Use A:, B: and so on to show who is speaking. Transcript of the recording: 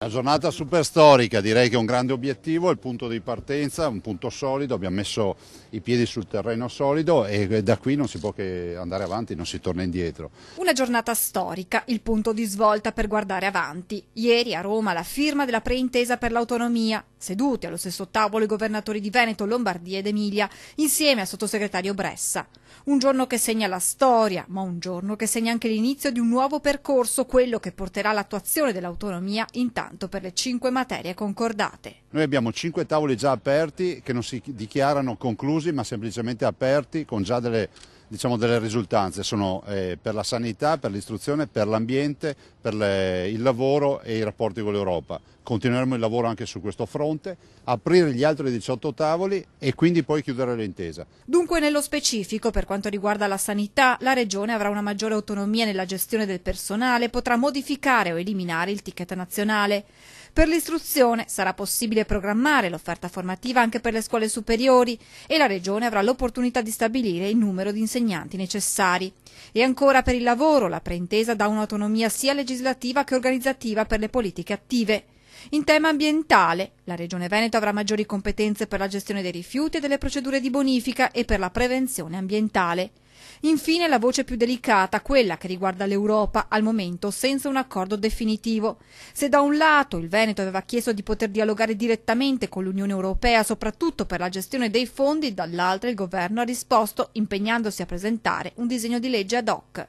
A: Una giornata super storica, direi che è un grande obiettivo, il punto di partenza, un punto solido, abbiamo messo i piedi sul terreno solido e da qui non si può che andare avanti, non si torna indietro.
B: Una giornata storica, il punto di svolta per guardare avanti. Ieri a Roma la firma della preintesa per l'autonomia, seduti allo stesso tavolo i governatori di Veneto, Lombardia ed Emilia, insieme al sottosegretario Bressa. Un giorno che segna la storia, ma un giorno che segna anche l'inizio di un nuovo percorso, quello che porterà all'attuazione dell'autonomia intanto per le 5 materie concordate.
A: Noi abbiamo 5 tavoli già aperti che non si dichiarano conclusi ma semplicemente aperti con già delle risultanze. Sono per la sanità, per l'istruzione, per l'ambiente, per il lavoro e i rapporti con l'Europa. Continueremo il lavoro anche su questo fronte, aprire gli altri 18 tavoli e quindi poi chiudere l'intesa.
B: Dunque nello specifico, per quanto riguarda la sanità, la Regione avrà una maggiore autonomia nella gestione del personale, potrà modificare o eliminare il ticket nazionale. Per l'istruzione sarà possibile programmare l'offerta formativa anche per le scuole superiori e la Regione avrà l'opportunità di stabilire il numero di insegnanti necessari. E ancora per il lavoro, la preintesa dà un'autonomia sia legislativa che organizzativa per le politiche attive. In tema ambientale, la Regione Veneto avrà maggiori competenze per la gestione dei rifiuti e delle procedure di bonifica e per la prevenzione ambientale. Infine la voce più delicata, quella che riguarda l'Europa, al momento senza un accordo definitivo. Se da un lato il Veneto aveva chiesto di poter dialogare direttamente con l'Unione Europea, soprattutto per la gestione dei fondi, dall'altro il governo ha risposto impegnandosi a presentare un disegno di legge ad hoc.